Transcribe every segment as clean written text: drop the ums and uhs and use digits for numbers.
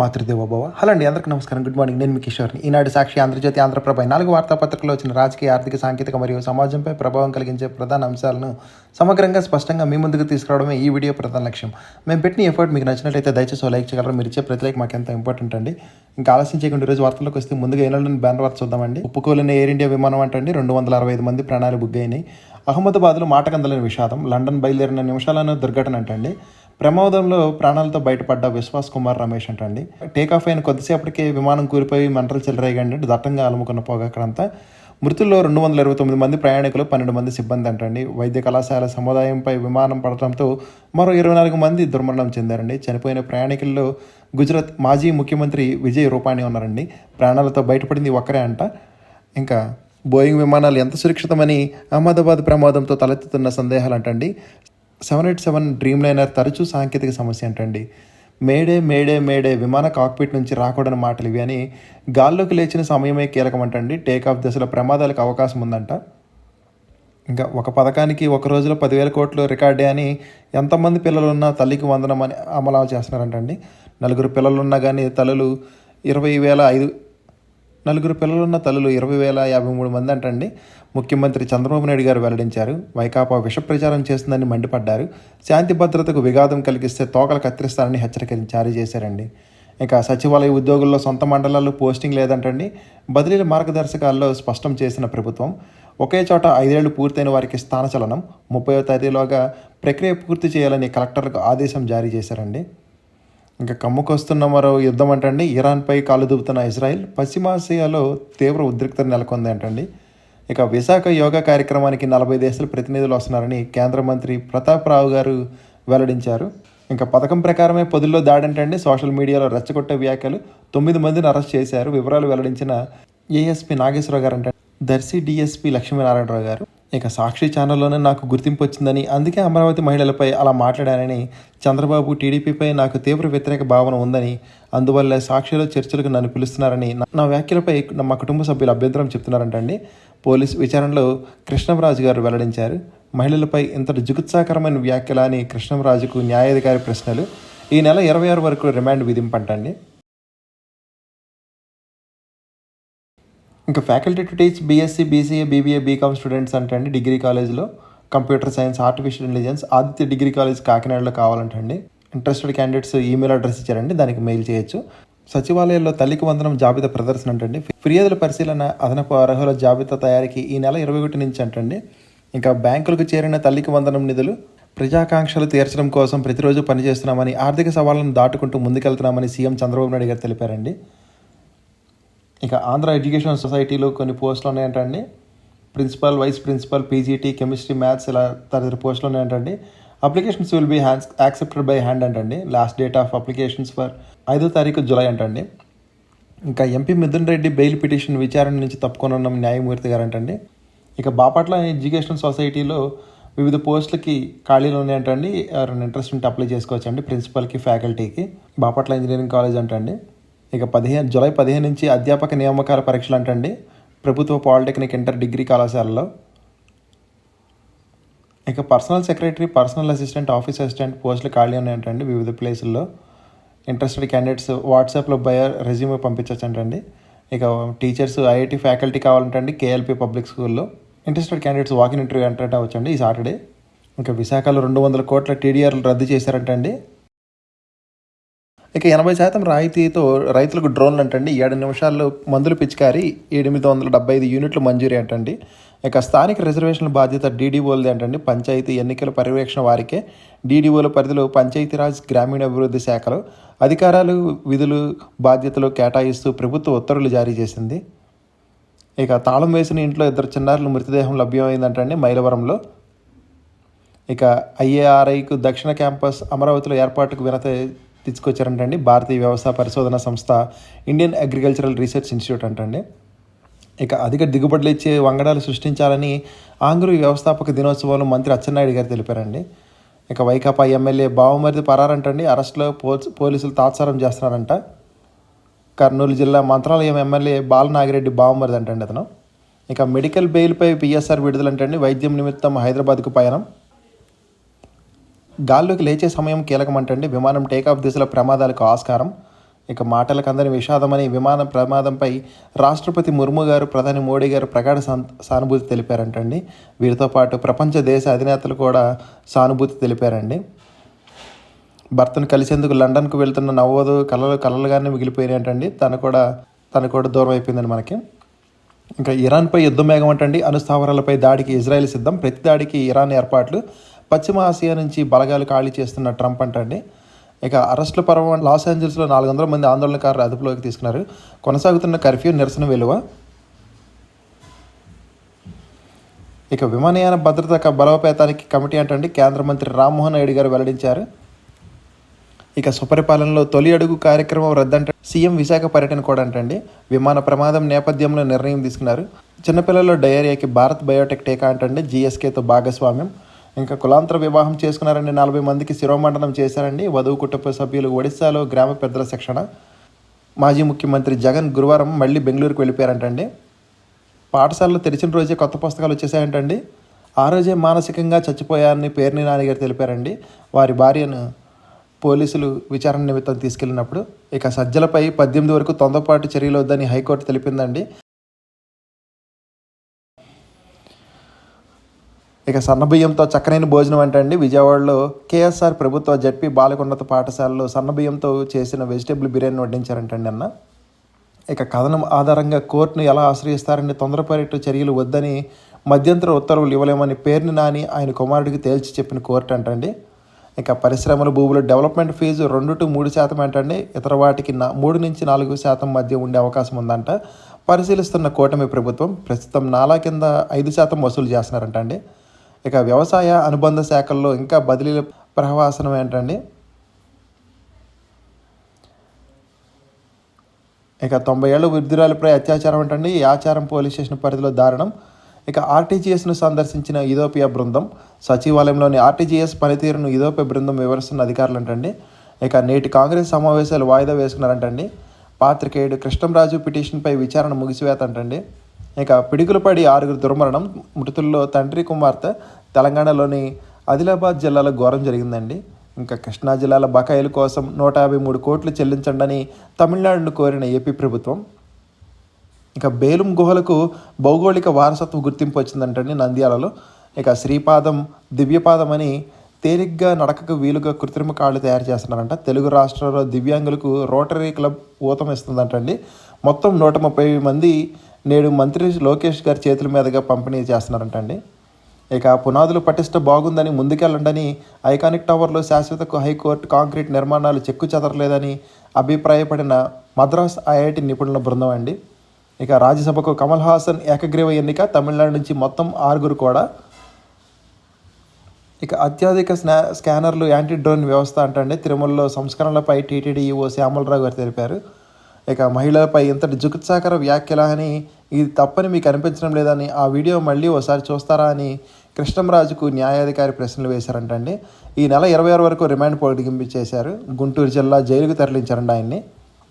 Matrudevobhava. Hello అండి, అందరికీ నమస్కారం. Good morning. నేను మీ కిషోర్ని. ఈనాడు సాక్షి, ఆంధ్రజ్యోతి, ఆంధ్రప్రభ 4 వార్తాపత్రికల్లో వచ్చిన రాజకీయ, ఆర్థిక, సాంకేతిక మరియు సమాజంపై ప్రభావం కలిగించే ప్రధాన అంశాలను సమగ్రంగా, స్పష్టంగా మీ ముందుకు తీసుకురావడమే ఈ వీడియో ప్రధాన లక్ష్యం. మేము పెట్టిన ఎఫర్ట్ మీకు నచ్చినట్లయితే దయచేసి లైక్ చేయగలరు. మీరు ఇచ్చే ప్రతి లైక్ మాకు ఎంతో ఇంపార్టెంట్ అండి. ఇంకా ఆలస్యం చేయకుండా ఈరోజు వార్తల్లోకి వస్తే ముందుగా ఏనాడు బ్యానర్ వార్త చూద్దామండి. ఒప్పుకోలేని ఎయిర్ ఇండియా విమానం అంటే 265 మంది ప్రాణాలు బుగ్గైనాయి. అహ్మదాబాద్లో మాటకందలేని విషాదం. లండన్ బయలుదేరిన నిమిషాలను దుర్ఘటన అంటండి. ప్రమాదంలో ప్రాణాలతో బయటపడ్డ విశ్వాస్ కుమార్ రమేష్ అంటండి. టేకాఫ్ అయిన కొద్దిసేపటికే విమానం కూలిపోయి మంటలు చెలరేగండి. దట్టంగా అలుముకున్న పొగ అక్కడంతా. మృతుల్లో 229 మంది ప్రయాణికులు, 12 మంది సిబ్బంది అంటండి. వైద్య కళాశాల సముదాయంపై విమానం పడటంతో మరో 24 మంది దుర్మరణం చెందారండి. చనిపోయిన ప్రయాణికుల్లో గుజరాత్ మాజీ ముఖ్యమంత్రి విజయ్ రూపానీ ఉన్నారండి. ప్రాణాలతో బయటపడింది ఒక్కరే అంట. ఇంకా బోయింగ్ విమానాలు ఎంత సురక్షితమని అహ్మదాబాద్ ప్రమాదంతో తలెత్తుతున్న సందేహాలు అంటండి. 787 డ్రీమ్ లైనర్ తరచూ సాంకేతిక సమస్య అంటండి. మేడే మేడే మేడే విమాన కాక్పిట్ నుంచి రాకూడని మాటలు ఇవి అని గాల్లోకి లేచిన సమయమే కీలకమంటండి. టేకాఫ్ దశలో ప్రమాదాలకు అవకాశం ఉందంట. ఇంకా ఒక పథకానికి ఒక రోజులో 10,000 కోట్లు రికార్డే అని ఎంతమంది పిల్లలున్నా తల్లికి వందనం అని అమలు చేస్తున్నారంటండి. నలుగురు పిల్లలున్నా కానీ తల్లులు 20,053 మంది అంటండి. ముఖ్యమంత్రి చంద్రబాబు నాయుడు గారు వెల్లడించారు. వైకాపా విష ప్రచారం చేస్తుందని మండిపడ్డారు. శాంతి భద్రతకు విఘాతం కలిగిస్తే తోకలు కత్తిరిస్తారని హెచ్చరిక జారీ చేశారండి. ఇక సచివాలయ ఉద్యోగుల్లో సొంత మండలాల్లో పోస్టింగ్ లేదంటండి. బదిలీల మార్గదర్శకాల్లో స్పష్టం చేసిన ప్రభుత్వం. ఒకే చోట 5 ఏళ్లు పూర్తయిన వారికి స్థానచలనం. 30వ తేదీలోగా ప్రక్రియ పూర్తి చేయాలని కలెక్టర్లకు ఆదేశం జారీ చేశారండి. ఇంకా కమ్ముకొస్తున్న మరో యుద్ధం అంటండి. ఇరాన్పై కాలు దుబ్బుతున్న ఇజ్రాయిల్. పశ్చిమాసియాలో తీవ్ర ఉద్రిక్తత నెలకొంది అంటండి. ఇక విశాఖ యోగా కార్యక్రమానికి 40 దేశాల ప్రతినిధులు వస్తున్నారని కేంద్ర మంత్రి ప్రతాప్ రావు గారు వెల్లడించారు. ఇంకా పథకం ప్రకారమే పొదుల్లో దాడంటండి. సోషల్ మీడియాలో రెచ్చగొట్టే వ్యాఖ్యలు. 9 మందిని అరెస్ట్ చేశారు. వివరాలు వెల్లడించిన ఏఎస్పీ నాగేశ్వరరావు గారు అంటే దర్శి డిఎస్పీ లక్ష్మీనారాయణరావు గారు. ఇక సాక్షి ఛానల్లోనే నాకు గుర్తింపు వచ్చిందని, అందుకే అమరావతి మహిళలపై అలా మాట్లాడానని, చంద్రబాబు టీడీపీపై నాకు తీవ్ర వ్యతిరేక భావన ఉందని, అందువల్ల సాక్షిలో చర్చలకు నన్ను పిలుస్తున్నారని, నా వ్యాఖ్యలపై మా కుటుంబ సభ్యులు అభ్యంతరం చెప్తున్నారంటండి. పోలీసు విచారణలో కృష్ణంరాజు గారు వెల్లడించారు. మహిళలపై ఇంతటి జుగుత్సాకరమైన వ్యాఖ్యల అని కృష్ణంరాజుకు న్యాయాధికారి ప్రశ్నలు. ఈ నెల 26 వరకు రిమాండ్ విధింపంటండి. ఇంకా faculty to teach BSc, BCA, BBA, BCom students అంటండి. డిగ్రీ కాలేజ్లో computer science, artificial intelligence Aditya degree college కాకినాడలో కావాలంటండి. ఇంట్రెస్టెడ్ క్యాండిడేట్స్ ఈమెయిల్ అడ్రస్ ఇచ్చారండి, దానికి మెయిల్ చేయొచ్చు. సచివాలయాల్లో తల్లికి వందనం జాబితా ప్రదర్శన అంటండి. ఫిర్యాదుల పరిశీలన, అదనపు అర్హుల జాబితా తయారీకి ఈ నెల 21 నుంచి అంటండి. ఇంకా బ్యాంకులకు చేరిన తల్లికి వందనం నిధులు ప్రజాకాంక్షలు తీర్చడం కోసం ప్రతిరోజు పనిచేస్తున్నామని, ఆర్థిక సవాళ్లను దాటుకుంటూ ముందుకెళ్తున్నామని సీఎం చంద్రబాబు నాయుడు గారు తెలిపారండి. ఇక ఆంధ్ర ఎడ్యుకేషన్ సొసైటీలో కొన్ని పోస్టులు ఉన్నాయంటండి. Principal, vice principal, PGT, chemistry, maths ఇలా తదితర పోస్టులు ఉన్నాయంటండి. Applications will be accepted by hand అంటండి. Last date of applications for 5వ తారీఖు జూలై అంటండి. ఇంకా MP Mithun Reddy bail petition విచారణ నుంచి తప్పుకొనున్న న్యాయమూర్తి గారు అంటండి. ఇక బాపట్ల ఎడ్యుకేషన్ సొసైటీలో వివిధ పోస్టులకి ఖాళీలు ఉన్నాయంటండి. ఎవరైనా ఇంట్రెస్ట్ ఉంటే అప్లై చేసుకోవచ్చు అండి. ప్రిన్సిపల్కి, ఫ్యాకల్టీకి. బాపట్ల ఇంజనీరింగ్ కాలేజ్ అంటండి. ఇక జూలై 15 నుంచి అధ్యాపక నియామకాల పరీక్షలు అంటండి. ప్రభుత్వ పాలిటెక్నిక్, ఇంటర్, డిగ్రీ కళాశాలలో. ఇక personal secretary, personal assistant, office assistant పోస్టులు ఖాళీ ఉన్నాయంటండి వివిధ ప్లేసుల్లో. ఇంట్రెస్టెడ్ క్యాండిడేట్స్ వాట్సాప్లో రెజ్యూమే పంపించవచ్చు అంటండి. ఇక టీచర్స్, ఐఐటీ ఫ్యాకల్టీ కావాలంటండి. కేఎల్పీ పబ్లిక్ స్కూల్లో. ఇంట్రెస్టెడ్ క్యాండిడేట్స్ వాకిన్ ఇంటర్వ్యూ అంటే వచ్చండి ఈ సాటర్డే. ఇంకా విశాఖలో 200 కోట్ల టీడీఆర్లు రద్దు చేశారంటండి. ఇక 80% రాయితీతో రైతులకు డ్రోన్లు అంటండి. 7 నిమిషాల్లో మందులు పిచికారి 875 యూనిట్లు మంజూరీ అంటండి. ఇక స్థానిక రిజర్వేషన్ల బాధ్యత డీడీఓలది అంటండి. పంచాయతీ ఎన్నికల పర్యవేక్షణ వారికే. డీడీఓల పరిధిలో పంచాయతీరాజ్, గ్రామీణాభివృద్ధి శాఖలు అధికారాలు, విధులు, బాధ్యతలు కేటాయిస్తూ ప్రభుత్వ ఉత్తర్వులు జారీ చేసింది. ఇక తాళం వేసిన ఇంట్లో 2 చిన్నారుల మృతదేహం లభ్యమైందంటండి మైలవరంలో. ఇక ఐఏఆర్ఐకు దక్షిణ క్యాంపస్ అమరావతిలో ఏర్పాటుకు వినతి తీసుకొచ్చారంటండి. భారతీయ వ్యవసాయ పరిశోధన సంస్థ, ఇండియన్ అగ్రికల్చరల్ రీసెర్చ్ ఇన్స్టిట్యూట్ అంటండి. ఇక అధిక దిగుబడులు ఇచ్చే వంగడాలు సృష్టించాలని ఆంగ్రూ వ్యవస్థాపక దినోత్సవంలో మంత్రి అచ్చెన్నాయుడు గారు తెలిపారండి. ఇక వైకాపా ఎమ్మెల్యే బావమరిది పరారంటండి. అరెస్టులో పోలీసులు తాత్సారం చేస్తున్నారంట. కర్నూలు జిల్లా మంత్రాలయం ఎమ్మెల్యే బాలనాగిరెడ్డి బావమరిది అంటండి అతను. ఇక మెడికల్ బెయిల్పై పిఎస్ఆర్ విడుదలంటండి. వైద్యం నిమిత్తం హైదరాబాద్కు పయనం. గాల్లోకి లేచే సమయం కీలకమంటండి. విమానం టేకాఫ్ దిశలో ప్రమాదాలకు ఆస్కారం. ఇక మాటలకు అందని విషాదమని విమాన ప్రమాదంపై రాష్ట్రపతి ముర్ము గారు, ప్రధాని మోడీ గారు ప్రగాఢ సానుభూతి తెలిపారంటండి. వీరితో పాటు ప్రపంచ దేశ అధినేతలు కూడా సానుభూతి తెలిపారండి. భర్తను కలిసేందుకు లండన్కు వెళ్తున్న నవ్వోదు కలలుగానే మిగిలిపోయినాయంటండి. తను కూడా దూరం అయిపోయిందండి మనకి. ఇంకా ఇరాన్పై యుద్ధం మేఘం అంటండి. అణుస్థావరాలపై దాడికి ఇజ్రాయెల్ సిద్ధం. ప్రతి దాడికి ఇరాన్ ఏర్పాట్లు. పశ్చిమ ఆసియా నుంచి బలగాలు ఖాళీ చేస్తున్న ట్రంప్ అంటండి. ఇక అరెస్టుల పర్వం లాస్ ఏంజల్స్లో 400 మంది ఆందోళనకారులు అదుపులోకి తీసుకున్నారు. కొనసాగుతున్న కర్ఫ్యూ, నిరసన విలువ. ఇక విమానయాన భద్రత బలోపేతానికి కమిటీ అంటండి కేంద్ర మంత్రి రామ్మోహన్ నాయుడు గారు వెల్లడించారు. ఇక సుపరిపాలనలో తొలి అడుగు కార్యక్రమం రద్దంట సీఎం విశాఖ పర్యటన కూడా అంటండి. విమాన ప్రమాదం నేపథ్యంలో నిర్ణయం తీసుకున్నారు. చిన్నపిల్లల్లో డయేరియాకి భారత్ బయోటెక్ టీకా అంటండి జీఎస్కేతో భాగస్వామ్యం. ఇంకా కులాంతర వివాహం చేసుకున్నారండి. 40 మందికి శిరోమండనం చేశారండి. వధువు కుటుంబ సభ్యులు. ఒడిశాలో గ్రామ పెద్దల శిక్షణ. మాజీ ముఖ్యమంత్రి జగన్ గురువారం మళ్ళీ బెంగళూరుకు వెళ్ళిపోయారంటండి. పాఠశాలలో తెరిచిన రోజే కొత్త పుస్తకాలు వచ్చేసాయంటండి. ఆ రోజే మానసికంగా చచ్చిపోయారని పేర్ని నాని గారు తెలిపారండి. వారి భార్యను పోలీసులు విచారణ నిమిత్తం తీసుకెళ్లినప్పుడు. ఇక సజ్జలపై 18 వరకు తొందరపాటు చర్యలు వద్దని హైకోర్టు తెలిపిందండి. ఇక సన్నబియ్యంతో చక్కనైన భోజనం అంటండి. విజయవాడలో కేఎస్ఆర్ ప్రభుత్వ జడ్పీ బాలకున్నత పాఠశాలలో సన్నబియ్యంతో చేసిన వెజిటేబుల్ బిర్యానీ వడ్డించారంటండి అన్న. ఇక కథనం ఆధారంగా కోర్టును ఎలా ఆశ్రయిస్తారని తొందరపాటు చర్యలు వద్దని మధ్యంతర ఉత్తర్వులు ఇవ్వలేమని పేర్ని నాని ఆయన కుమారుడికి తేల్చి చెప్పిన కోర్టు అంటండి. ఇక పరిశ్రమల భూముల డెవలప్మెంట్ ఫీజు 2 to 3% అంటండి. ఇతర వాటికి 3 నుంచి 4% మధ్య ఉండే అవకాశం ఉందంట. పరిశీలిస్తున్న కూటమి ప్రభుత్వం ప్రస్తుతం నాలా కింద 5% వసూలు చేస్తున్నారంటండి. ఇక వ్యవసాయ అనుబంధ శాఖల్లో ఇంకా బదిలీల ప్రహవాసనం ఏంటండి. ఇక 90 ఏళ్ల వృద్ధురాలిపై అత్యాచారం అంటండి. ఈ ఆచారం పోలీస్ స్టేషన్ పరిధిలో దారుణం. ఇక ఆర్టీజీఎస్ను సందర్శించిన ఇథియోపియా బృందం. సచివాలయంలోని ఆర్టీజీఎస్ పనితీరును ఇథియోపియా బృందం వివరిస్తున్న అధికారులు అంటండి. ఇక నేటి కాంగ్రెస్ సమావేశాలు వాయిదా వేసుకున్నారంటండి. పాత్రికేయుడు కృష్ణంరాజు పిటిషన్పై విచారణ ముగిసివేతంటండి. ఇక పిడుగులు పడి 6 దుర్మరణం. మృతుల్లో తండ్రి, కుమార్తె. తెలంగాణలోని ఆదిలాబాద్ జిల్లాలో ఘోరం జరిగిందండి. ఇంకా కృష్ణా జిల్లాల బకాయిల కోసం 153 కోట్లు చెల్లించండి తమిళనాడును కోరిన ఏపీ ప్రభుత్వం. ఇక బేలుం గుహలకు భౌగోళిక వారసత్వ గుర్తింపు వచ్చిందంటండి నంద్యాలలో. ఇక శ్రీపాదం, దివ్యపాదం అని తేలిగ్గా నడకకు వీలుగా కృత్రిమ కాళ్ళు తయారు చేస్తున్నారంట. తెలుగు రాష్ట్రాల్లో దివ్యాంగులకు రోటరీ క్లబ్ ఊతం ఇస్తుందంటండి. మొత్తం 130 మంది నేడు మంత్రి లోకేష్ గారి చేతుల మీదుగా పంపిణీ చేస్తున్నారంటండి. ఇక పునాదులు పటిష్ట బాగుందని ముందుకెళ్ళండని ఐకానిక్ టవర్లో శాశ్వత హైకోర్టు కాంక్రీట్ నిర్మాణాలు చెక్కు చెదరలేదని అభిప్రాయపడిన మద్రాస్ ఐఐటి నిపుణుల బృందం అండి. ఇక రాజ్యసభకు కమల్ హాసన్ ఏకగ్రీవ ఎన్నిక. తమిళనాడు నుంచి మొత్తం 6 కూడా. ఇక అత్యధిక స్కానర్లు యాంటీ డ్రోన్ వ్యవస్థ అంటండి. తిరుమలలో సంస్కరణలపై టీటీడీ ఈవో శ్యామలరావు గారు తెలిపారు. ఇక మహిళలపై ఇంతటి జుగుత్సాకర వ్యాఖ్యల అని, ఇది తప్పని మీకు అనిపించడం లేదని, ఆ వీడియో మళ్ళీ ఒకసారి చూస్తారా అని కృష్ణంరాజుకు న్యాయాధికారి ప్రశ్నలు వేశారంటండి. ఈ నెల 26 వరకు రిమాండ్ పొడిగింపు చేశారు. గుంటూరు జిల్లా జైలుకు తరలించారండి ఆయన్ని.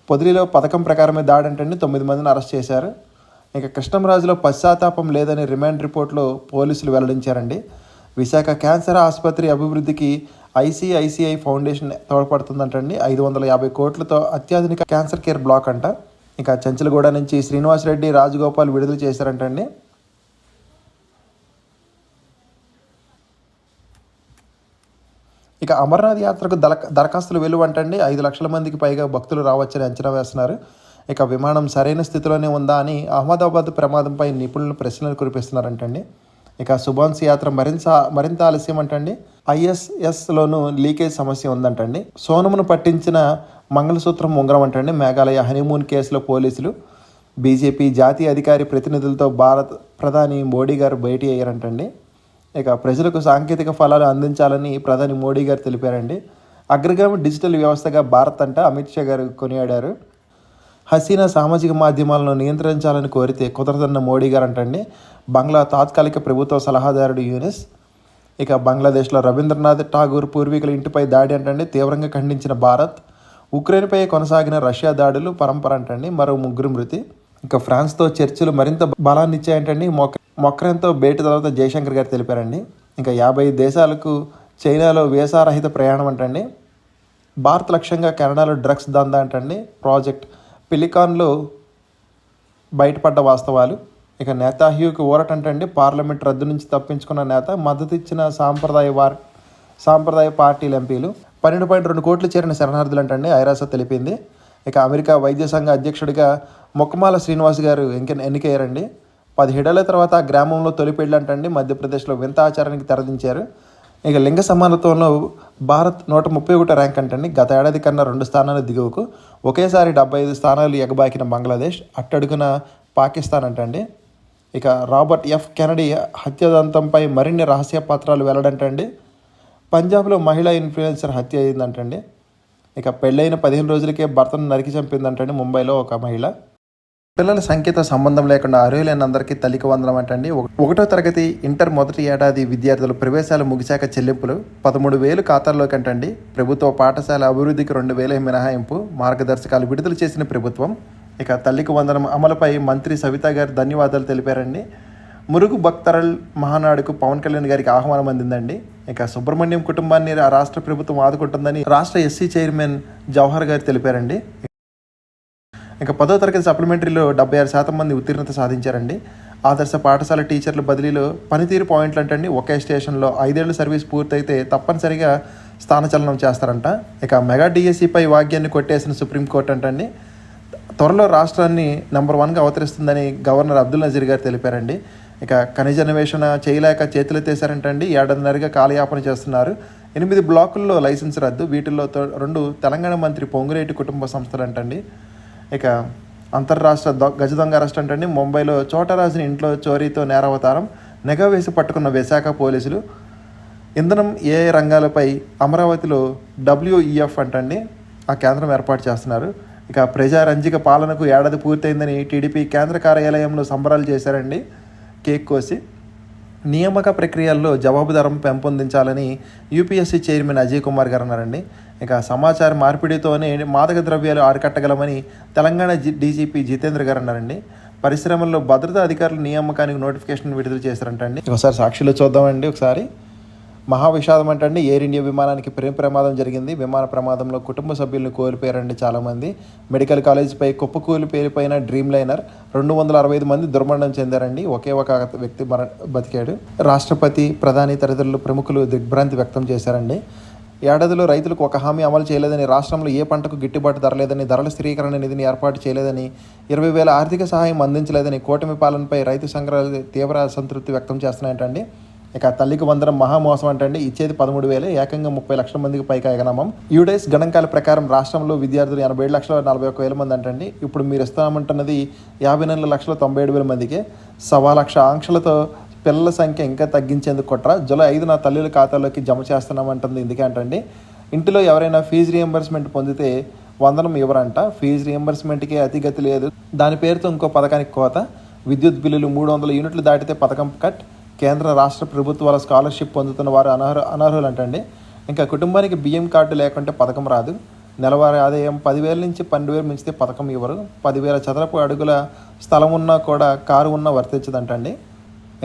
పొదిలిలో పథకం ప్రకారమే దాడంటండి. 9 మందిని అరెస్ట్ చేశారు. ఇక కృష్ణంరాజులో పశ్చాత్తాపం లేదని రిమాండ్ రిపోర్ట్లో పోలీసులు వెల్లడించారండి. విశాఖ క్యాన్సర్ ఆసుపత్రి అభివృద్ధికి ఐసిఐసిఐ ఫౌండేషన్ తోడ్పడుతుందంటండి. 550 కోట్లతో అత్యాధునిక క్యాన్సర్ కేర్ బ్లాక్ అంట. ఇక చెంచలగూడ నుంచి శ్రీనివాసరెడ్డి, రాజగోపాల్ విడుదల చేశారంటండి. ఇక అమర్నాథ్ యాత్రకు దరఖాస్తులు వెలువంటండి. 5 లక్షల మందికి పైగా భక్తులు రావచ్చని అంచనా వేస్తున్నారు. ఇక విమానం సరైన స్థితిలోనే ఉందా అని అహ్మదాబాద్ ప్రమాదంపై నిపుణులు ప్రశ్నలు కురిపిస్తున్నారంటండి. ఇక సుభాన్స్ యాత్ర మరింత ఆలస్యం అంటండి. ఐఎస్ఎస్లోనూ లీకేజ్ సమస్య ఉందంటండి. సోనమును పట్టించిన మంగళసూత్రం ఉంగరం అంటండి. మేఘాలయ హనీమూన్ కేసులో పోలీసులు. బీజేపీ జాతీయ అధికారి ప్రతినిధులతో భారత ప్రధాని మోడీ గారు భేటీ అయ్యారంటండి. ఇక ప్రజలకు సాంకేతిక ఫలాలు అందించాలని ప్రధాని మోడీ గారు తెలిపారండి. అగ్రగామి డిజిటల్ వ్యవస్థగా భారత్ అంట అమిత్ షా గారు కొనియాడారు. హసీనా సామాజిక మాధ్యమాలను నియంత్రించాలని కోరితే కుదరదన్న మోడీ గారు అంటండి. బంగ్లా తాత్కాలిక ప్రభుత్వ సలహాదారుడు యూనిస్. ఇక బంగ్లాదేశ్లో రవీంద్రనాథ్ ఠాగూర్ పూర్వీకుల ఇంటిపై దాడి అంటండి. తీవ్రంగా ఖండించిన భారత్. ఉక్రెయిన్పై కొనసాగిన రష్యా దాడులు పరంపర అంటండి. మరో 3 మృతి. ఇక ఫ్రాన్స్తో చర్చలు మరింత బలాన్ని ఇచ్చాయంటండి. మొక్రేన్తో భేటీ తర్వాత జయశంకర్ గారు తెలిపారండి. ఇంకా 50 దేశాలకు చైనాలో వీసా రహిత ప్రయాణం అంటండి. భారత్ లక్ష్యంగా కెనడాలో డ్రగ్స్ దందా అంటండి. ప్రాజెక్ట్ పిలికాన్లో బయటపడ్డ వాస్తవాలు. ఇక నేతాహ్యూకి ఊరటంటండి. పార్లమెంట్ రద్దు నుంచి తప్పించుకున్న నేత, మద్దతు ఇచ్చిన సాంప్రదాయ పార్టీల ఎంపీలు. 12.2 కోట్లు చేరిన శరణార్థులు అంటండి ఐరాస తెలిపింది. ఇక అమెరికా వైద్య సంఘ అధ్యక్షుడిగా మొక్కమాల శ్రీనివాస్ గారు ఎన్నికయ్యారండి. 17 ఏళ్ల తర్వాత ఆ గ్రామంలో తొలి పెళ్లి అంటండి మధ్యప్రదేశ్లో వింత ఆచారానికి తెరదించారు. ఇక లింగ సమానత్వంలో భారత్ 131 ర్యాంక్ అంటండి. గత ఏడాది కన్నా 2 స్థానాలు దిగువకు. ఒకేసారి 75 స్థానాలు ఎగబాకిన బంగ్లాదేశ్, అట్టడుగున పాకిస్తాన్ అంటండి. ఇక రాబర్ట్ ఎఫ్ కెనడీ హత్యాదంతంపై మరిన్ని రహస్య పత్రాలు వెల్లడంటండి. పంజాబ్లో మహిళా ఇన్ఫ్లుయెన్సర్ హత్య అయిందంటండి. ఇక పెళ్ళైన 15 రోజులకే భర్తను నరికి చంపిందంటండి ముంబైలో ఒక మహిళ. పిల్లల సంఖ్యతో సంబంధం లేకుండా అర్హులైన అందరికీ తల్లికి వందనం అంటండి. 1వ తరగతి ఇంటర్ మొదటి ఏడాది విద్యార్థులు ప్రవేశాలు ముగిశాక చెల్లింపులు 13,000 ఖాతాల్లోకి అంటండి. ప్రభుత్వ పాఠశాల అభివృద్ధికి 2,000 మినహాయింపు మార్గదర్శకాలు విడుదల చేసిన ప్రభుత్వం. ఇక తల్లికి వందనం అమలుపై మంత్రి సవితా గారు ధన్యవాదాలు తెలిపారండి. మురుగు భక్తరల్ మహానాడుకు పవన్ కళ్యాణ్ గారికి ఆహ్వానం అందిందండి. ఇక సుబ్రహ్మణ్యం కుటుంబాన్ని రాష్ట్ర ప్రభుత్వం ఆదుకుంటుందని రాష్ట్ర ఎస్సీ చైర్మన్ జవహర్ గారు తెలిపారండి. ఇక 10వ తరగతి సప్లిమెంటరీలో 76% మంది ఉత్తీర్ణత సాధించారండి. ఆదర్శ పాఠశాల టీచర్ల బదిలీలో పనితీరు పాయింట్లు అంటండి. ఒకే స్టేషన్లో 5 ఏళ్ల సర్వీస్ పూర్తయితే తప్పనిసరిగా స్థానచలనం చేస్తారంట. ఇక మెగా డిఎస్సిపై వాగ్యాన్ని కొట్టేసిన సుప్రీంకోర్టు అంటండి. త్వరలో రాష్ట్రాన్ని నెంబర్ 1గా అవతరిస్తుందని గవర్నర్ అబ్దుల్ నజీర్ గారు తెలిపారండి. ఇక ఖనిజ అన్వేషణ చేయలేక చేతులెత్తేశారంటండి. ఏడాదిన్నరగా కాలయాపన చేస్తున్నారు. 8 బ్లాకుల్లో లైసెన్స్ రద్దు. వీటిల్లో 2 తెలంగాణ మంత్రి పొంగులేటి కుటుంబ సంస్థలు అంటండి. ఇక అంతర్రాష్ట్ర గజ దొంగ అరెస్ట్ అంటండి. ముంబైలో చోటరాజుని ఇంట్లో చోరీతో నేరావతారం. నిఘా వేసి పట్టుకున్న విశాఖ పోలీసులు. ఇంధనం ఏ రంగాలపై అమరావతిలో WEF అంటండి ఆ కేంద్రం ఏర్పాటు చేస్తున్నారు. ఇక ప్రజారంజిక పాలనకు ఏడాది పూర్తయిందని టీడీపీ కేంద్ర కార్యాలయంలో సంబరాలు చేశారండి కేక్ కోసి. నియామక ప్రక్రియల్లో జవాబుదారం పెంపొందించాలని యూపీఎస్సీ చైర్మన్ అజయ్ కుమార్ గారు అన్నారండి. ఇక సమాచార మార్పిడితోనే మాదక ద్రవ్యాలు అరికట్టగలమని తెలంగాణ డీజీపీ జితేంద్ర గారు అన్నారండి. పరిశ్రమల్లో భద్రతా అధికారుల నియామకానికి నోటిఫికేషన్ విడుదల చేశారంటండి. ఒకసారి సాక్షిలో చూద్దామండి. ఒకసారి మహావిషాదం అంటండి. ఎయిర్ ఇండియా విమానానికి ప్రమాదం జరిగింది. విమాన ప్రమాదంలో కుటుంబ సభ్యులను కోల్పోయారండి చాలామంది. మెడికల్ కాలేజీపై కుప్పకూలి పేలిపోయిన డ్రీమ్ లైనర్ 265 మంది దుర్మరణం చెందారండి. ఒకే ఒక వ్యక్తి బతికాడు. రాష్ట్రపతి, ప్రధాని తదితరులు ప్రముఖులు దిగ్భ్రాంతి వ్యక్తం చేశారండి. ఏడాదిలో రైతులకు ఒక హామీ అమలు చేయలేదని, రాష్ట్రంలో ఏ పంటకు గిట్టుబాటు ధర లేదని, ధరల స్థిరీకరణ నిధిని ఏర్పాటు చేయలేదని, 20,000 ఆర్థిక సహాయం అందించలేదని కూటమి పాలనపై రైతు సంఘాలు తీవ్ర అసంతృప్తి వ్యక్తం చేస్తున్నాయంటండి. ఇక తల్లికి వందనం మహామోసం అంటండి. ఇచ్చేది 13,000, ఏకంగా 30 లక్షల మందికి పైగా ఎగనామం. యూడైస్ గణాంకాల ప్రకారం రాష్ట్రంలో విద్యార్థులు 87,41,000 మంది అంటండి. ఇప్పుడు మీరు ఇస్తామంటున్నది 54,97,000 మందికి. 1,00,000 ఆంక్షలతో పిల్లల సంఖ్య ఇంకా తగ్గించేందుకు కుట్ర. జూలై 5 నా తల్లుల ఖాతాలోకి జమ చేస్తున్నామంటుంది. ఇందుకే అంటండి. ఇంటిలో ఎవరైనా ఫీజు రియంబర్స్మెంట్ పొందితే వందనం ఇవ్వరంట. ఫీజు రియంబర్స్మెంట్కి అతిగతి లేదు. దాని పేరుతో ఇంకో పథకానికి కోత. విద్యుత్ బిల్లులు 300 యూనిట్లు దాటితే పథకం కట్. కేంద్ర రాష్ట్ర ప్రభుత్వాల స్కాలర్షిప్ పొందుతున్న వారు అనర్హులు అంటండి. ఇంకా కుటుంబానికి బియ్యం కార్డు లేకుంటే పథకం రాదు. నెలవారీ ఆదాయం 10,000 నుంచి 12,000 మించితే పథకం ఇవ్వరు. 10,000 చదరపు అడుగుల స్థలం ఉన్నా కూడా కారు ఉన్నా వర్తించదంటండి.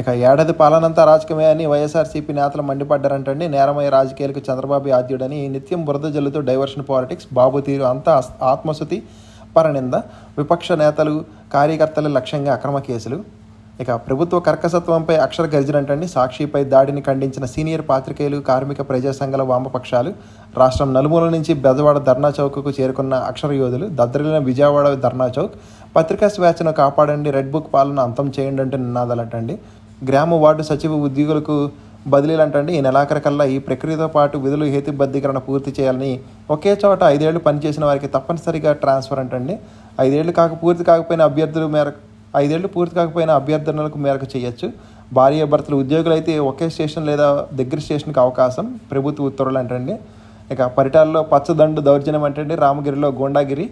ఇక ఏడాది పాలనంతా రాజకీయమే అని వైఎస్ఆర్సీపీ నేతలు మండిపడ్డారంటండి. నేరమయ్యే రాజకీయాలకు చంద్రబాబు ఆద్యుడని నిత్యం బురద జల్లుతూ డైవర్షన్ పాలిటిక్స్. బాబు తీరు అంతా ఆత్మశుతి పరనింద. విపక్ష నేతలు, కార్యకర్తల లక్ష్యంగా అక్రమ కేసులు. ఇక ప్రభుత్వ కర్కసత్వంపై అక్షర గర్జనంటండి. సాక్షిపై దాడిని ఖండించిన సీనియర్ పాత్రికేయులు, కార్మిక ప్రజా సంఘాల వామపక్షాలు. రాష్ట్రం నలుమూల నుంచి బెజవాడ ధర్నా చౌక్కు చేరుకున్న అక్షర యోధులు. దద్దరిల్లిన విజయవాడ ధర్నా చౌక్. పత్రికా స్వేచ్ఛను కాపాడండి, రెడ్ బుక్ పాలన అంతం చేయండి అంటే నినాదాలంటండి. గ్రామ వార్డు సచివ ఉద్యోగులకు బదిలీలు అంటండి. ఈ నెలాఖరికల్లా ఈ ప్రక్రియతో పాటు విధులు హేతుబద్ధీకరణ పూర్తి చేయాలని. ఒకే చోట 5 ఏళ్లు పనిచేసిన వారికి తప్పనిసరిగా ట్రాన్స్ఫర్ అంటండి. 5 ఏళ్లు పూర్తి కాకపోయిన అభ్యర్థనలకు మేరకు చేయొచ్చు. భార్యాభర్తలు ఉద్యోగులైతే ఒకే స్టేషన్ లేదా దగ్గర స్టేషన్కి అవకాశం. ప్రభుత్వ ఉత్తర్వులు అంటండి. ఇక పరిటాలలో పచ్చదండు దౌర్జన్యం అంటండి. రామగిరిలో గోండాగిరి.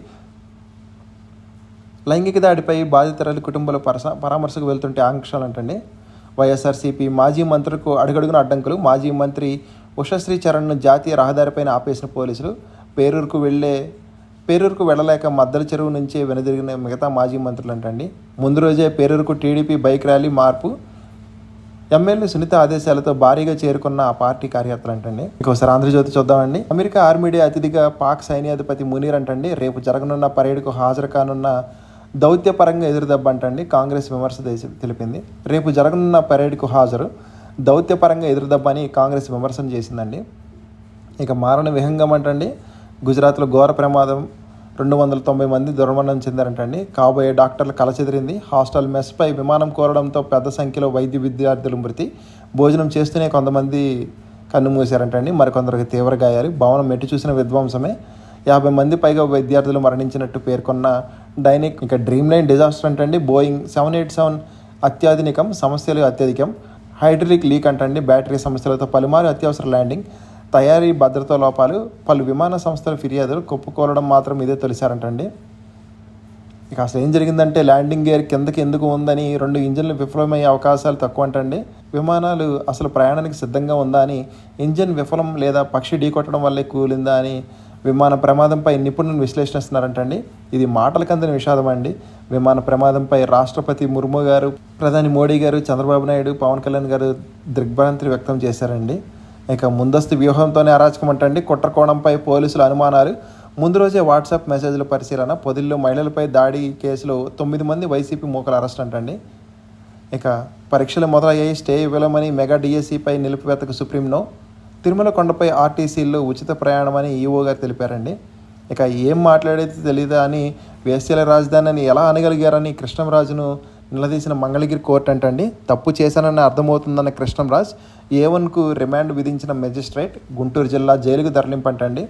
లైంగిక దాడిపై బాధితురాలి కుటుంబాల పరామర్శకు వెళ్తుంటే ఆంక్షలు అంటండి. వైఎస్ఆర్సీపీ మాజీ మంత్రులకు అడుగడుగున అడ్డంకులు. మాజీ మంత్రి ఉషశ్రీ చరణ్ను జాతీయ రహదారిపైన ఆపేసిన పోలీసులు. పేరూరుకు వెళ్ళలేక మద్దల చెరువు నుంచే వెనుదిరిగిన మిగతా మాజీ మంత్రులు అంటండి. ముందు రోజే పేరూరుకు టీడీపీ బైక్ ర్యాలీ మార్పు. ఎమ్మెల్యే సునీత ఆదేశాలతో భారీగా చేరుకున్న ఆ పార్టీ కార్యకర్తలు అంటండి. ఇంకోసారి ఆంధ్రజ్యోతి చూద్దామండి. అమెరికా ఆర్మీ డే అతిథిగా పాక్ సైన్యాధిపతి మునీర్ అంటండి. రేపు జరగనున్న పరేడ్కు హాజరు కానున్న దౌత్యపరంగా ఎదురుదెబ్బ అంటండి. కాంగ్రెస్ విమర్శ తెలిపింది. రేపు జరగనున్న పరేడ్కు హాజరు దౌత్యపరంగా ఎదురుదెబ్బ అని కాంగ్రెస్ విమర్శన చేసిందండి. ఇక మారణ విహంగం అంటండి. గుజరాత్లో ఘోర ప్రమాదం, 290 మంది దుర్మరణం చెందారంటండి. కాబోయే డాక్టర్లు కలచెదిరింది. హాస్టల్ మెస్పై విమానం కోరడంతో పెద్ద సంఖ్యలో వైద్య విద్యార్థులు మృతి. భోజనం చేస్తూనే కొంతమంది కన్ను మూసారంటండి. మరికొందరికి తీవ్ర గాయాలు. భవనం మెట్టి చూసిన విధ్వంసమే. 50 మంది పైగా విద్యార్థులు మరణించినట్టు పేర్కొన్న డైనిక్. ఇంకా డ్రీమ్ లైన్ డిజాస్టర్ అంటండి. బోయింగ్ 787 అత్యాధునికం, సమస్యలు అత్యధికం. హైడ్రాలిక్ లీక్ అంటండి. బ్యాటరీ సమస్యలతో పలుమారు అత్యవసర ల్యాండింగ్. తయారీ భద్రతా లోపాలు, పలు విమాన సంస్థల ఫిర్యాదులు. కుప్పకూలడం మాత్రం ఇదే తొలిసారంటండి. ఇక అసలు ఏం జరిగిందంటే ల్యాండింగ్ గేర్ కిందకి ఎందుకు ఉందని 2 ఇంజన్లు విఫలమయ్యే అవకాశాలు తక్కువ అంటండి. విమానాలు అసలు ప్రయాణానికి సిద్ధంగా ఉందా అని, ఇంజన్ విఫలం లేదా పక్షి ఢీకొట్టడం వల్లే కూలిందా అని విమాన ప్రమాదంపై నిపుణులు విశ్లేషిస్తున్నారంటండి. ఇది మాటలకు అందని విషాదం అండి. విమాన ప్రమాదంపై రాష్ట్రపతి ముర్ము గారు, ప్రధాని మోడీ గారు, చంద్రబాబు నాయుడు, పవన్ కళ్యాణ్ గారు దిగ్భ్రాంతి వ్యక్తం చేశారండి. ఇక ముందస్తు వ్యూహంతోనే అరాచకం అంటండి. కుట్రకోణంపై పోలీసుల అనుమానాలు. ముందు రోజే వాట్సాప్ మెసేజ్ల పరిశీలన. పొదిల్లో మహిళలపై దాడి కేసులో 9 మంది వైసీపీ మూకల అరెస్ట్ అంటండి. ఇక పరీక్షలు మొదలయ్యాయి. స్టే ఇవ్వలేమని మెగా డిఎస్సిపై నిలిపివేతకు సుప్రీం నో. తిరుమల కొండపై ఆర్టీసీల్లో ఉచిత ప్రయాణమని ఈఓ గారు తెలిపారండి. ఇక ఏం మాట్లాడేది తెలీదా అని, వేశ్యల రాజధాని అని ఎలా అనగలిగారని కృష్ణంరాజును నిలదీసిన మంగళగిరి కోర్టు అంటండి. తప్పు చేశానని అర్థమవుతుందన్న కృష్ణంరాజ్ A1కు రిమాండ్ విధించిన మెజిస్ట్రేట్. గుంటూరు జిల్లా జైలుకు తరలింపంటండి.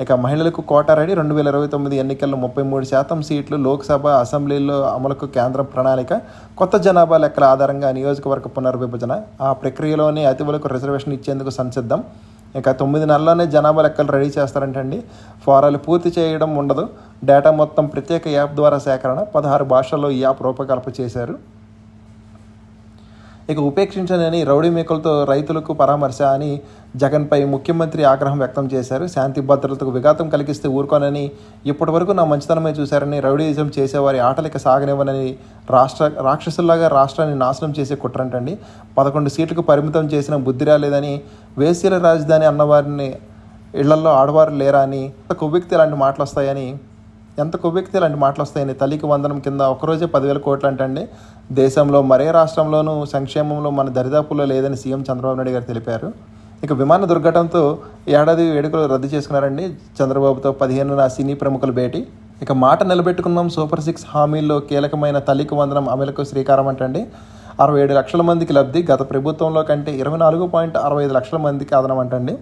ఇక మహిళలకు కోటా రెడీ. 2029 ఎన్నికల్లో 33% సీట్లు. లోక్సభ, అసెంబ్లీలో అమలుకు కేంద్రం ప్రణాళిక. కొత్త జనాభా లెక్కల ఆధారంగా నియోజకవర్గ పునర్విభజన. ఆ ప్రక్రియలోనే అతిథులకు రిజర్వేషన్ ఇచ్చేందుకు సంసిద్ధం. ఇక 9 నెలల్లోనే జనాభా లెక్కలు రెడీ చేస్తారంటండి. ఫారాలు పూర్తి చేయడం ఉండదు. డేటా మొత్తం ప్రత్యేక యాప్ ద్వారా సేకరణ. 16 భాషల్లో ఈ యాప్ రూపకల్పన చేశారు. ఇక ఉపేక్షించనని రౌడీ మేకలతో రైతులకు పరామర్శ అని జగన్పై ముఖ్యమంత్రి ఆగ్రహం వ్యక్తం చేశారు. శాంతి భద్రతకు విఘాతం కలిగిస్తే ఊరుకోనని, ఇప్పటి వరకు నా మంచితనమే చూశారని, రౌడీయిజం చేసేవారి ఆటలిక సాగనివ్వనని, రాక్షసుల్లాగా రాష్ట్రాన్ని నాశనం చేసే కుట్రంటండి. 11 సీట్లకు పరిమితం చేసిన బుద్ధి రాలేదని, వేశ్యల రాజధాని అన్నవారిని ఇళ్లల్లో ఆడవారు లేరా అని, ఎంత కొవ్వెక్తి ఇలాంటి మాటలు వస్తాయని తల్లికి వందనం కింద ఒకరోజే 10,000 కోట్లు అంటండి. దేశంలో మరే రాష్ట్రంలోనూ సంక్షేమంలో మన దరిదాపుల్లో లేదని సీఎం చంద్రబాబు నాయుడు గారు తెలిపారు. ఇక విమాన దుర్ఘటనతో ఏడాది వేడుకలు రద్దు చేసుకున్నారండి. చంద్రబాబుతో 15న సినీ ప్రముఖుల భేటీ. ఇక మాట నిలబెట్టుకున్నాం. సూపర్ 6 హామీల్లో కీలకమైన తల్లికి వందనం అమలుకు శ్రీకారం అంటండి. 67 లక్షల మందికి లబ్ధి. గత ప్రభుత్వంలో కంటే 24.65 లక్షల మందికి అదనం అంటండి.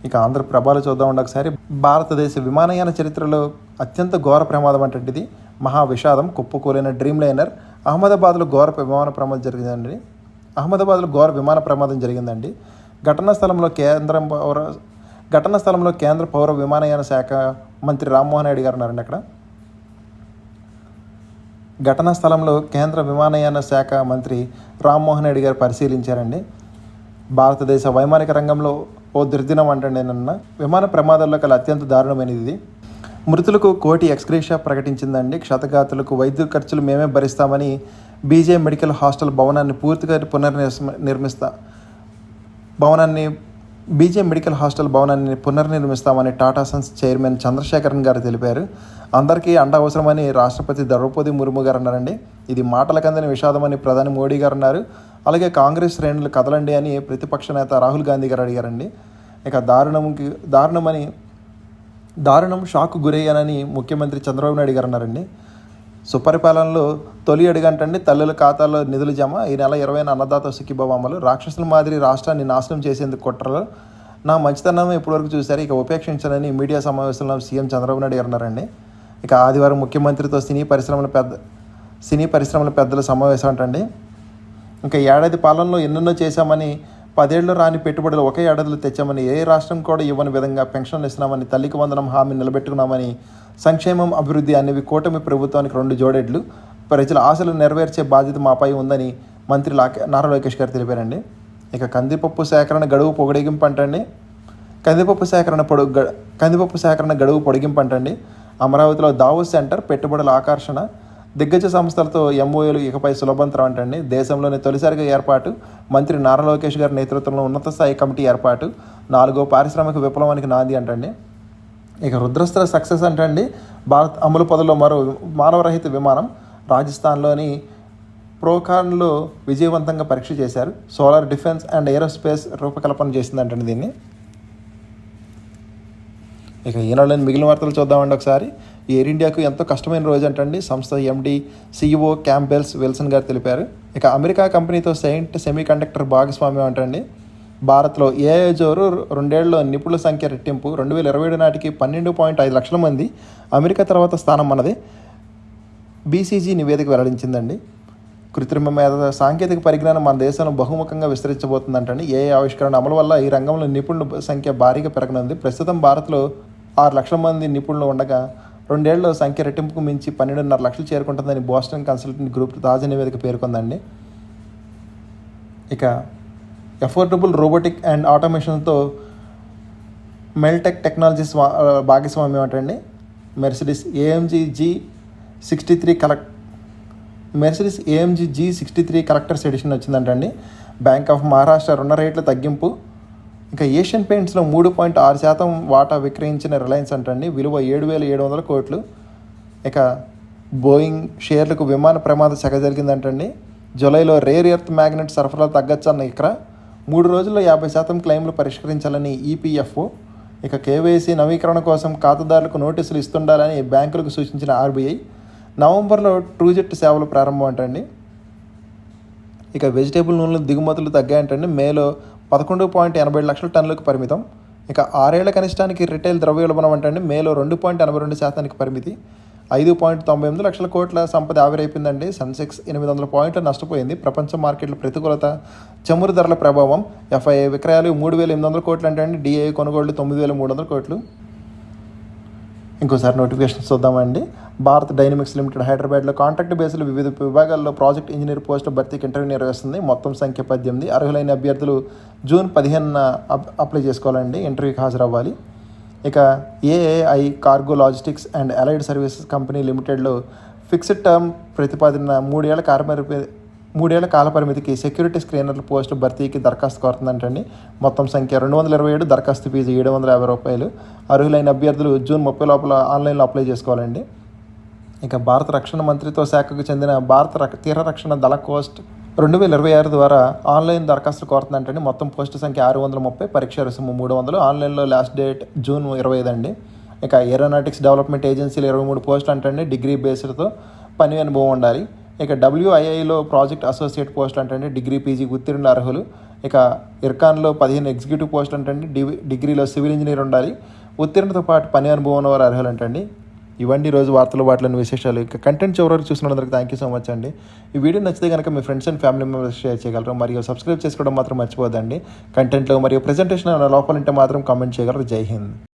ఇక ఆంధ్రప్రభలో చూద్దాం ఒకసారి. భారతదేశ విమానయాన చరిత్రలో అత్యంత ఘోర ప్రమాదం అంటే ఇది. మహా విషాదం. కుప్పకూలిన డ్రీమ్ లైనర్. అహ్మదాబాద్లో ఘోర విమాన ప్రమాదం జరిగిందండి. ఘటనా స్థలంలో కేంద్ర పౌర విమానయాన శాఖ మంత్రి రామ్మోహన్ నాయుడు గారు ఉన్నారండి. అక్కడ ఘటనా స్థలంలో కేంద్ర విమానయాన శాఖ మంత్రి రామ్మోహన్ నాయుడు గారు పరిశీలించారండి. భారతదేశ వైమానిక రంగంలో ఓ దుర్దినం అంటండి. నిన్న విమాన ప్రమాదాల్లో కల అత్యంత దారుణమైనది ఇది. మృతులకు 1 కోటి ఎక్స్గ్రేషియా ప్రకటించిందండి. క్షతగాతులకు వైద్య ఖర్చులు మేమే భరిస్తామని, బీజే మెడికల్ హాస్టల్ భవనాన్ని పూర్తిగా పునర్నిర్మిస్తామని టాటా సన్స్ చైర్మన్ చంద్రశేఖరన్ గారు తెలిపారు. అందరికీ అండ అవసరమని రాష్ట్రపతి ద్రౌపది ముర్ము గారు అన్నారండి. ఇది మాటలకందని విషాదమని ప్రధాని మోడీ గారు అన్నారు. అలాగే కాంగ్రెస్ శ్రేణులు కదలండి అని ప్రతిపక్ష నేత రాహుల్ గాంధీ గారు అడిగారండి. ఇక దారుణం షాక్కు గురయ్యానని ముఖ్యమంత్రి చంద్రబాబు నాయుడు గారు అన్నారండి. సుపరిపాలనలో తొలి అడుగంటండి. తల్లుల ఖాతాల్లో నిధులు జమ. ఈ నెల 20న అన్నదాత సుఖీభవ అమలు. రాక్షసుల మాదిరి రాష్ట్రాన్ని నాశనం చేసేందుకు కుట్రలు. నా మంచితనం ఇప్పటివరకు చూశారు. ఇక ఉపేక్షించాలని మీడియా సమావేశంలో సీఎం చంద్రబాబు నాయుడు గారు అన్నారండి. ఇక ఆదివారం ముఖ్యమంత్రితో సినీ పరిశ్రమల పెద్దల సమావేశం అంటండి. ఇంకా ఏడాది పాలనలో ఎన్నెన్నో చేశామని, 10 ఏళ్ళు రాని పెట్టుబడులు ఒకే ఏడాదిలో తెచ్చామని, ఏ రాష్ట్రం కూడా ఇవ్వని విధంగా పెన్షన్లు ఇస్తున్నామని, తల్లికి వందనం హామీ నిలబెట్టుకున్నామని, సంక్షేమం, అభివృద్ధి అనేవి కూటమి ప్రభుత్వానికి 2 జోడెడ్లు. ప్రజల ఆశలు నెరవేర్చే బాధ్యత మాపై ఉందని మంత్రి నారా లోకేష్ గారు తెలిపారండి. ఇక కందిపప్పు సేకరణ గడువు పొడిగింపు అంటండి. కందిపప్పు సేకరణ గడువు పొడిగింపు అంటండి. అమరావతిలో దావోస్ సెంటర్ పెట్టుబడుల ఆకర్షణ. దిగ్గజ సంస్థలతో ఎంఓఏలు ఇకపై సులభంతరం అంటండి. దేశంలోని తొలిసారిగా ఏర్పాటు, మంత్రి నారా లోకేష్ గారి నేతృత్వంలో ఉన్నత స్థాయి కమిటీ ఏర్పాటు, 4వ పారిశ్రామిక విప్లవానికి నాంది అంటండి. ఇక రుద్రస్త్ర సక్సెస్ అంటండి. భారత్ అమలు పదంలో మరో మానవరహిత విమానం రాజస్థాన్లోని ప్రోకాన్లో విజయవంతంగా పరీక్ష చేశారు. సోలార్ డిఫెన్స్ అండ్ ఏరోస్పేస్ రూపకల్పన చేసిందంటండి దీన్ని. ఇక ఈనాడులోని మిగిలిన వార్తలు చూద్దామండి ఒకసారి. ఎయిర్ ఇండియాకు ఎంతో కష్టమైన రోజు అంటండి సంస్థ ఎండి సిఇఓ క్యాంపెల్స్ విల్సన్ గారు తెలిపారు. ఇక అమెరికా కంపెనీతో సెమీ కండక్టర్ భాగస్వామ్యం అంటండి. భారత్లో ఏఐ జోరు 2 ఏళ్లలో నిపుణుల సంఖ్య రెట్టింపు, 2027 నాటికి 12.5 లక్షల మంది, అమెరికా తర్వాత స్థానం మనది, బీసీజీ నివేదిక వెల్లడించిందండి. కృత్రిమ మేధ సాంకేతిక పరిజ్ఞానం మన దేశంలో బహుముఖంగా విస్తరించబోతుందంటండి. ఏఐ ఆవిష్కరణ అమలు వల్ల ఈ రంగంలో నిపుణుల సంఖ్య భారీగా పెరగనుంది. ప్రస్తుతం భారత్లో 6 లక్షల మంది నిపుణులు ఉండగా 2 ఏళ్లలో సంఖ్య రెట్టింపుకు మించి 12.5 లక్షలు చేరుకుంటుందని బోస్టన్ కన్సల్టెంట్ గ్రూప్ తాజా నివేదిక పేర్కొందండి. ఇక అఫోర్డబుల్ రోబోటిక్ అండ్ ఆటోమేషన్తో మెల్టెక్ టెక్నాలజీస్ భాగస్వామ్యం అంటండి. Mercedes AMG G63 collectors edition వచ్చిందంటండి. బ్యాంక్ ఆఫ్ మహారాష్ట్ర రుణ రేట్ల తగ్గింపు. ఇంకా ఏషియన్ పెయింట్స్లో 3.6% వాటా విక్రయించిన రిలయన్స్ అంటండి. విలువ 7,700 కోట్లు. ఇక బోయింగ్ షేర్లకు విమాన ప్రమాద సెగ జరిగిందంటండి. జూలైలో రేర్ ఎర్త్ మ్యాగ్నెట్ సరఫరా తగ్గచ్చన్న ఇక్కడ 3 రోజుల్లో 50% క్లెయిమ్లు పరిష్కరించాలని ఈపీఎఫ్ఓ. ఇక కేవైసీ నవీకరణ కోసం ఖాతాదారులకు నోటీసులు ఇస్తుండాలని బ్యాంకులకు సూచించిన ఆర్బీఐ. నవంబర్లో ట్రూజెట్ సేవలు ప్రారంభం అంటండి. ఇక వెజిటేబుల్ నూనెల దిగుమతులు తగ్గాయంటండి. మేలో 11.87 లక్షల టన్నులకు పరిమితం. ఇక 6 ఏళ్ల కనిష్టానికి రిటైల్ ద్రవ్యోల్బణం అంటండి. మేలో 2.82% పరిమితి. 5.98 లక్షల కోట్ల సంపద ఆవిరైపోయిందండి. సెన్సెక్స్ 800 పాయింట్లు నష్టపోయింది. ప్రపంచ మార్కెట్ల ప్రతికూలత, చమురు ధరల ప్రభావం. ఎఫ్ఐఐ విక్రయాలు 3,800 కోట్లు అంటండి. డిఐ కొనుగోళ్లు 9,300 కోట్లు. ఇంకోసారి నోటిఫికేషన్స్ చూద్దామండి. భారత్ డైనమిక్స్ లిమిటెడ్ హైదరాబాద్లో కాంట్రాక్ట్ బేస్లో వివిధ విభాగాల్లో ప్రాజెక్ట్ ఇంజనీర్ పోస్టుల భర్తీకి ఇంటర్వ్యూ నిర్వహిస్తుంది. మొత్తం సంఖ్య 18. అర్హులైన అభ్యర్థులు జూన్ 15న అప్లై చేసుకోవాలండి. ఇంటర్వ్యూకి హాజరవ్వాలి. ఇక AAI cargo logistics and allied services company లిమిటెడ్లో ఫిక్స్డ్ టర్మ్ ప్రతిపాదన 3 ఏళ్ల కాల పరిమితికి సెక్యూరిటీ స్క్రీనర్ల పోస్టు భర్తీకి దరఖాస్తు కోరుతుందంటండి. మొత్తం సంఖ్య 227. దరఖాస్తు ఫీజు 750 రూపాయలు. అర్హులైన అభ్యర్థులు జూన్ 30 లోపల ఆన్లైన్లో అప్లై చేసుకోవాలండి. ఇక భారత రక్షణ మంత్రిత్వ శాఖకు చెందిన భారత తీర రక్షణ దళ కోస్ట్ 2026 ద్వారా ఆన్లైన్ దరఖాస్తులు కోరుతుందంటండి. మొత్తం పోస్టు సంఖ్య 630. పరీక్ష రుసుము 300. ఆన్లైన్లో లాస్ట్ డేట్ జూన్ 25 అండి. ఇక ఏరోనాటిక్స్ డెవలప్మెంట్ ఏజెన్సీలు 23 పోస్టులు అంటండి. డిగ్రీ బేస్డ్తో పని అనుభవం ఉండాలి. ఇక WIIలో ప్రాజెక్ట్ అసోసియేట్ పోస్టులు అంటండి. డిగ్రీ పీజీ ఉత్తీర్ణులు అర్హులు. ఇక ఇర్కాన్లో 15 ఎగ్జిక్యూటివ్ పోస్టులు అంటండి. డిగ్రీలో సివిల్ ఇంజనీర్ ఉండాలి. ఉత్తీర్ణతో పాటు పని అనుభవం ఉన్నవారు అర్హులు అంటండి. ఇవన్నీ రోజు వార్తలు వాటిలోని విశేషాలు. ఇక కంటెంట్ చివరికి చూసినందుకు థ్యాంక్ యూ సో మచ్ అండి. ఈ వీడియో నచ్చితే కనుక మీ friends and family members share చేయగలరు. మరియు సబ్స్క్రైబ్ చేసుకోవడం మాత్రం మర్చిపోదండి. కంటెంట్లో మరియు ప్రజెంటేషన్ లోపల ఉంటే మాత్రం కామెంట్ చేయగలరు. జై హింద్.